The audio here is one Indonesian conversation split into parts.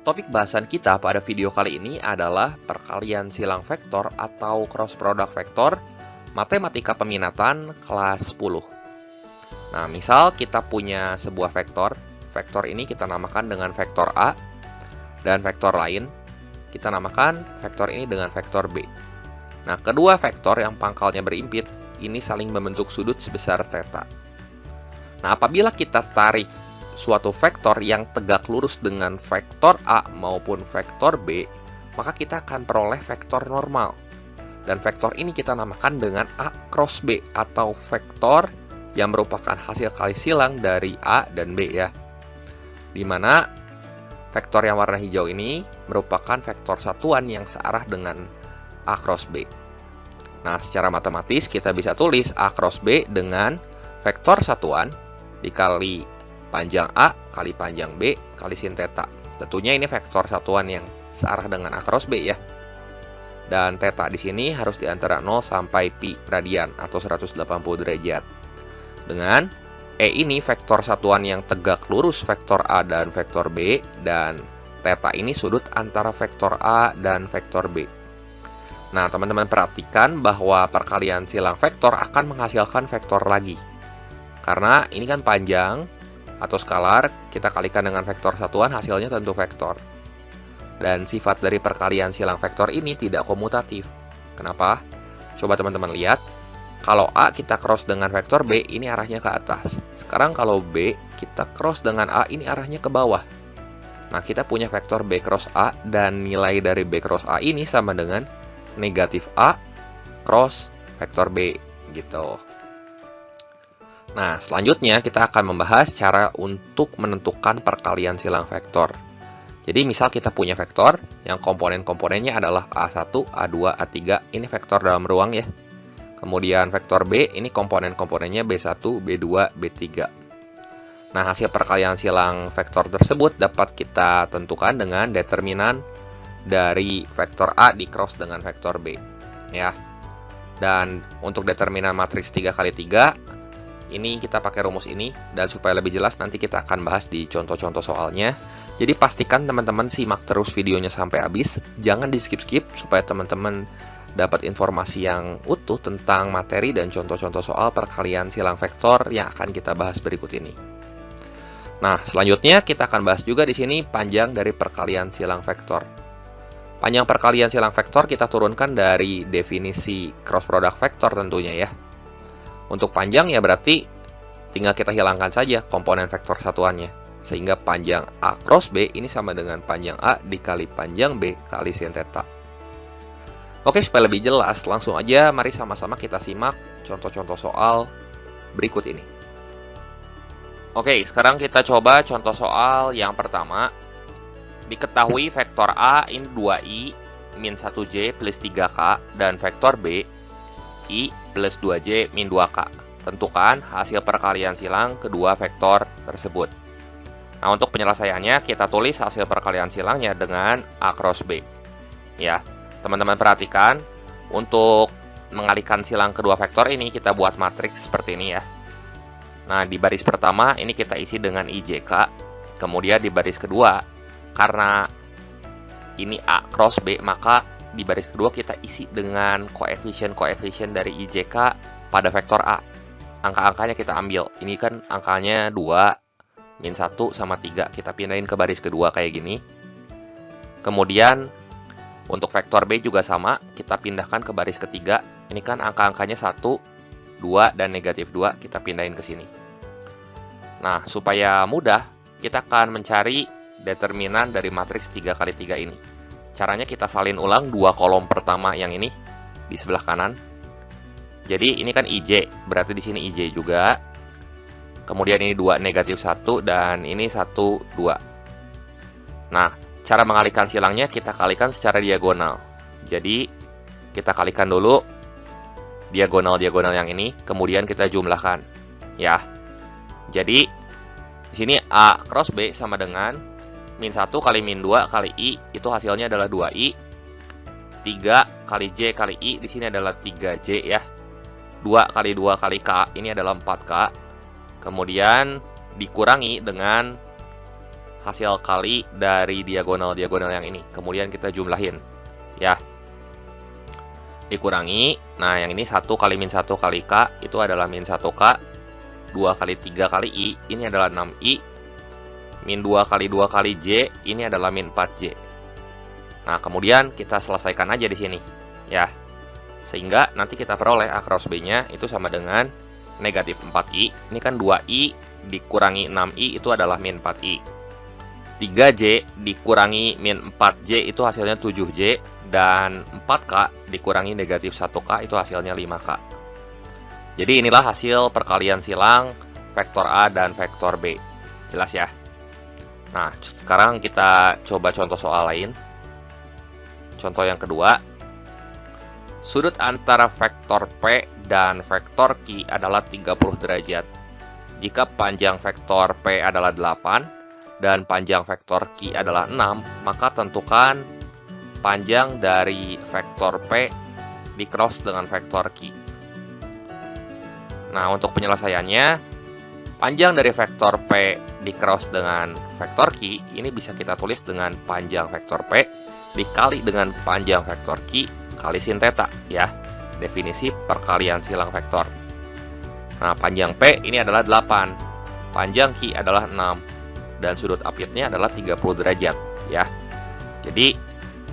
Topik bahasan kita pada video kali ini adalah perkalian silang vektor atau cross product vektor matematika peminatan kelas 10. Nah, misal kita punya sebuah vektor. Vektor ini kita namakan dengan vektor A, dan vektor lain kita namakan vektor ini dengan vektor B. Nah, kedua vektor yang pangkalnya berimpit ini saling membentuk sudut sebesar theta. Nah, apabila kita tarik suatu vektor yang tegak lurus dengan vektor A maupun vektor B, maka kita akan peroleh vektor normal. Dan vektor ini kita namakan dengan A cross B, atau vektor yang merupakan hasil kali silang dari A dan B ya. Dimana vektor yang warna hijau ini merupakan vektor satuan yang searah dengan A cross B. Nah, secara matematis kita bisa tulis A cross B dengan vektor satuan dikali panjang A kali panjang B kali sin theta. Tentunya ini vektor satuan yang searah dengan A cross B ya. Dan theta di sini harus di antara 0 sampai pi radian atau 180 derajat. Dengan E ini vektor satuan yang tegak lurus vektor A dan vektor B, dan theta ini sudut antara vektor A dan vektor B. Nah, teman-teman perhatikan bahwa perkalian silang vektor akan menghasilkan vektor lagi. Karena ini kan panjang atau skalar, kita kalikan dengan vektor satuan, hasilnya tentu vektor. Dan sifat dari perkalian silang vektor ini tidak komutatif. Kenapa? Coba teman-teman lihat. Kalau A kita cross dengan vektor B, ini arahnya ke atas. Sekarang kalau B kita cross dengan A, ini arahnya ke bawah. Nah, kita punya vektor B cross A, dan nilai dari B cross A ini sama dengan negatif A cross vektor B, gitu. Nah, selanjutnya kita akan membahas cara untuk menentukan perkalian silang vektor. Jadi, misal kita punya vektor yang komponen-komponennya adalah A1, A2, A3. Ini vektor dalam ruang ya. Kemudian vektor B, ini komponen-komponennya B1, B2, B3. Nah, hasil perkalian silang vektor tersebut dapat kita tentukan dengan determinan dari vektor A di cross dengan vektor B. Ya. Dan untuk determinan matriks 3x3, ini kita pakai rumus ini, dan supaya lebih jelas nanti kita akan bahas di contoh-contoh soalnya. Jadi pastikan teman-teman simak terus videonya sampai habis, jangan di skip-skip supaya teman-teman dapat informasi yang utuh tentang materi dan contoh-contoh soal perkalian silang vektor yang akan kita bahas berikut ini. Nah, selanjutnya kita akan bahas juga di sini panjang dari perkalian silang vektor. Panjang perkalian silang vektor kita turunkan dari definisi cross product vektor tentunya ya. Untuk panjang ya berarti tinggal kita hilangkan saja komponen vektor satuannya. Sehingga panjang A cross B ini sama dengan panjang A dikali panjang B kali sin theta. Oke, supaya lebih jelas, langsung aja mari sama-sama kita simak contoh-contoh soal berikut ini. Oke, sekarang kita coba contoh soal yang pertama. Diketahui vektor A ini 2i min 1j plus 3k, dan vektor B I plus 2J min 2K. Tentukan hasil perkalian silang kedua vektor tersebut. Nah, untuk penyelesaiannya kita tulis hasil perkalian silangnya dengan A cross B. Ya, teman-teman perhatikan, untuk mengalihkan silang kedua vektor ini kita buat matriks seperti ini ya. Nah, di baris pertama ini kita isi dengan IJK. Kemudian di baris kedua, karena ini A cross B, maka di baris kedua kita isi dengan koefisien-koefisien dari IJK pada vektor A. Angka-angkanya kita ambil. Ini kan angkanya 2, min 1, sama 3. Kita pindahin ke baris kedua kayak gini. Kemudian, untuk vektor B juga sama. Kita pindahkan ke baris ketiga. Ini kan angka-angkanya 1, 2, dan negatif 2. Kita pindahin ke sini. Nah, supaya mudah, kita akan mencari determinan dari matriks 3x3 ini. Caranya kita salin ulang dua kolom pertama yang ini di sebelah kanan. Jadi ini kan IJ, berarti di sini IJ juga. Kemudian ini 2 negatif 1, dan ini 1, 2. Nah, cara mengalihkan silangnya kita kalikan secara diagonal. Jadi kita kalikan dulu diagonal-diagonal yang ini, kemudian kita jumlahkan. Ya. Jadi di sini A cross B sama dengan min 1 kali min 2 kali I, itu hasilnya adalah 2I. 3 kali J kali I, di sini adalah 3J ya. 2 kali 2 kali K, ini adalah 4K. Kemudian dikurangi dengan hasil kali dari diagonal-diagonal yang ini. Kemudian kita jumlahin. Ya. Dikurangi. Nah, yang ini 1 kali min 1 kali K, itu adalah min 1K. 2 kali 3 kali I, ini adalah 6I. Min 2 kali 2 kali J, ini adalah min 4J. Nah, kemudian kita selesaikan aja di sini. Ya. Sehingga nanti kita peroleh A cross B-nya itu sama dengan negatif 4I. Ini kan 2I dikurangi 6I itu adalah min 4I. 3J dikurangi min 4J itu hasilnya 7J. Dan 4K dikurangi negatif 1K itu hasilnya 5K. Jadi inilah hasil perkalian silang vektor A dan vektor B. Jelas ya? Nah, sekarang kita coba contoh soal lain. Contoh yang kedua. Sudut antara vektor P dan vektor Q adalah 30 derajat. Jika panjang vektor P adalah 8 dan panjang vektor Q adalah 6, maka tentukan panjang dari vektor P di cross dengan vektor Q. Nah, untuk penyelesaiannya, panjang dari vektor P di cross dengan vektor Q ini bisa kita tulis dengan panjang vektor P dikali dengan panjang vektor Q kali sin theta, ya. Definisi perkalian silang vektor. Nah, panjang P ini adalah 8, panjang Q adalah 6, dan sudut apitnya adalah 30 derajat, ya. Jadi,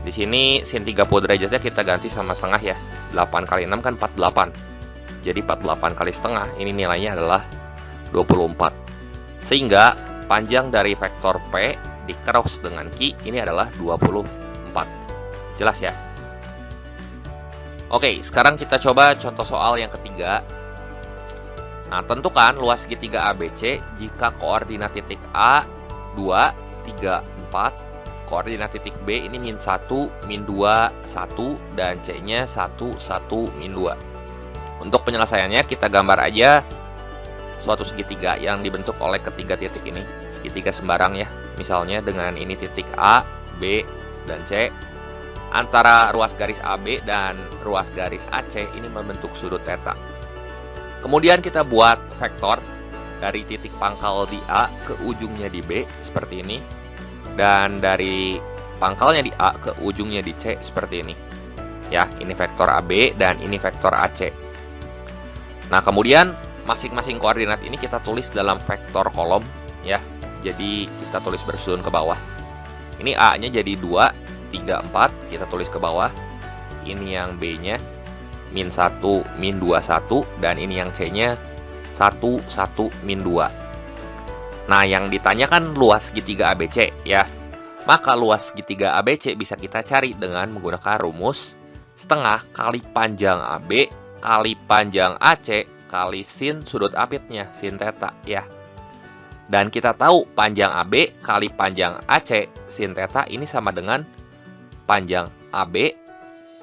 di sini sin 30 derajatnya kita ganti sama setengah ya. 8 kali 6 kan 48. Jadi 48 kali setengah, ini nilainya adalah 24. Sehingga panjang dari vektor P di cross dengan Q ini adalah 24. Jelas ya? Oke, sekarang kita coba contoh soal yang ketiga. Nah, tentukan luas segitiga ABC jika koordinat titik A 2, 3, 4, koordinat titik B ini min 1, min 2, 1, dan C-nya 1, 1, min 2. Untuk penyelesaiannya kita gambar aja suatu segitiga yang dibentuk oleh ketiga titik ini. Segitiga sembarang ya. Misalnya dengan ini titik A, B, dan C. Antara ruas garis AB dan ruas garis AC ini membentuk sudut theta. Kemudian kita buat vektor dari titik pangkal di A ke ujungnya di B seperti ini. Dan dari pangkalnya di A ke ujungnya di C seperti ini. Ya, ini vektor AB dan ini vektor AC. Nah, kemudian masing-masing koordinat ini kita tulis dalam vektor kolom ya. Jadi kita tulis bersusun ke bawah. Ini A-nya jadi 2, 3, 4, kita tulis ke bawah. Ini yang B-nya min 1, min 2, 1, dan ini yang C-nya 1, 1, min 2. Nah, yang ditanyakan luas segitiga ABC ya. Maka luas segitiga ABC bisa kita cari dengan menggunakan rumus setengah kali panjang AB kali panjang AC kali sin sudut apitnya, sin theta ya. Dan kita tahu panjang AB kali panjang AC sin theta ini sama dengan panjang AB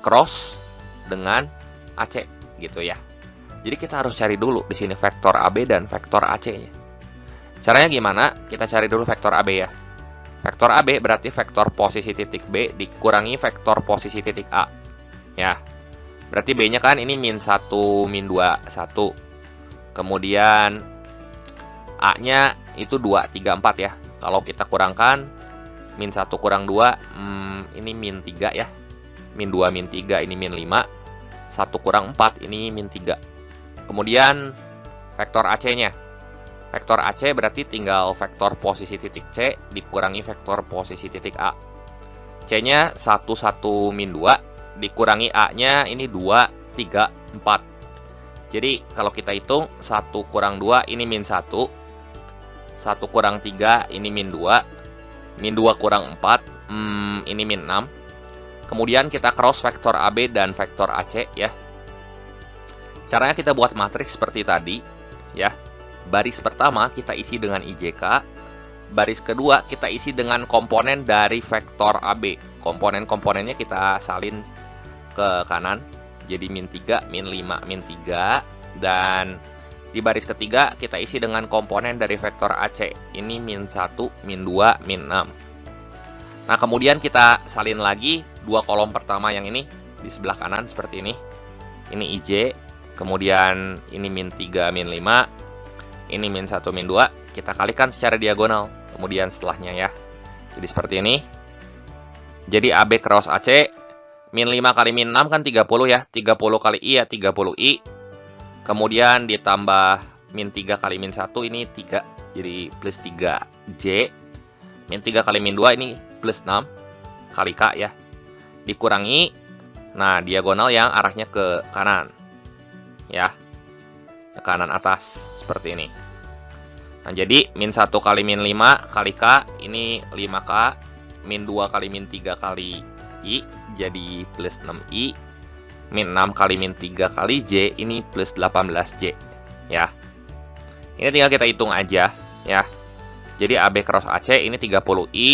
cross dengan AC gitu ya. Jadi kita harus cari dulu di sini vektor AB dan vektor AC-nya. Caranya gimana? Kita cari dulu vektor AB ya. Vektor AB berarti vektor posisi titik B dikurangi vektor posisi titik A. Ya. Berarti B-nya kan ini min 1, min 2, 1. Kemudian A-nya itu 2, 3, 4 ya. Kalau kita kurangkan min 1 kurang 2, ini min 3 ya. Min 2, min 3, ini min 5. 1 kurang 4, ini min 3. Kemudian vektor AC-nya. Vektor AC berarti tinggal vektor posisi titik C dikurangi vektor posisi titik A. C-nya 1, 1, min 2. Dikurangi A-nya ini 2, 3, 4. Jadi kalau kita hitung 1 kurang 2 ini min 1. 1 kurang 3 ini min 2. Min 2 kurang 4 ini min 6. Kemudian kita cross vektor AB dan vektor AC ya. Caranya kita buat matriks seperti tadi ya. Baris pertama kita isi dengan IJK. Baris kedua kita isi dengan komponen dari vektor AB. Komponen-komponennya kita salin ke kanan. Jadi min 3, min 5, min 3. Dan di baris ketiga kita isi dengan komponen dari vektor AC. Ini min 1, min 2, min 6. Nah, kemudian kita salin lagi dua kolom pertama yang ini di sebelah kanan seperti ini. Ini IJ, kemudian ini min 3, min 5. Ini min 1, min 2. Kita kalikan secara diagonal. kemudian setelahnya ya. Jadi seperti ini. Jadi AB cross AC, min 5 kali min 6 kan 30 ya. 30 kali I ya 30 I. Kemudian ditambah min 3 kali min 1 ini 3. Jadi plus 3J. Min 3 kali min 2 ini plus 6 kali K ya. Dikurangi, nah diagonal yang arahnya ke kanan. Ya, ke kanan atas, seperti ini. Nah, jadi min 1 kali min 5 kali K, ini 5K. Min 2 kali min 3 kali I, jadi plus 6I. Min 6 kali min 3 kali J, ini plus 18J. Ya, ini tinggal kita hitung aja, ya. Jadi AB cross AC ini 30I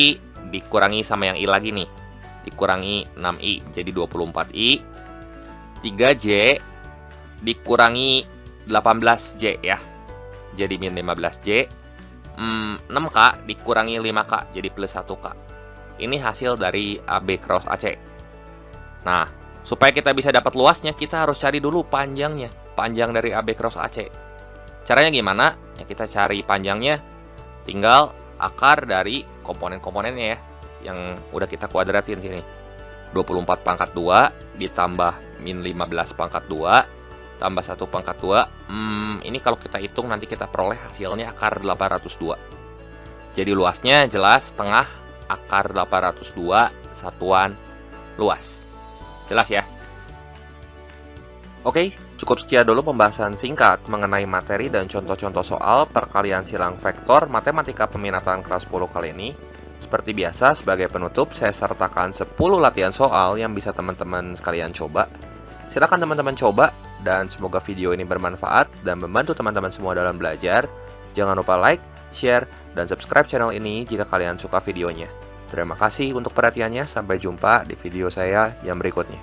dikurangi sama yang I lagi nih. Dikurangi 6I, jadi 24I. 3J dikurangi 18J ya. Jadi min 15J. 6K dikurangi 5K, jadi plus 1K. Ini hasil dari AB cross AC. Nah, supaya kita bisa dapat luasnya, kita harus cari dulu panjangnya. Panjang dari AB cross AC. Caranya gimana? Ya kita cari panjangnya. Tinggal akar dari komponen-komponennya ya, yang udah kita kuadratin sini. 24 pangkat 2 ditambah min 15 pangkat 2 tambah 1 pangkat 2. Ini kalau kita hitung nanti kita peroleh hasilnya akar 802. Jadi luasnya jelas setengah akar 802 satuan luas. Jelas ya? Oke, cukup sekian dulu pembahasan singkat mengenai materi dan contoh-contoh soal perkalian silang vektor matematika peminatan kelas 10 kali ini. Seperti biasa, sebagai penutup, saya sertakan 10 latihan soal yang bisa teman-teman sekalian coba. Silakan teman-teman coba, dan semoga video ini bermanfaat dan membantu teman-teman semua dalam belajar. Jangan lupa like, share, dan subscribe channel ini jika kalian suka videonya. Terima kasih untuk perhatiannya, sampai jumpa di video saya yang berikutnya.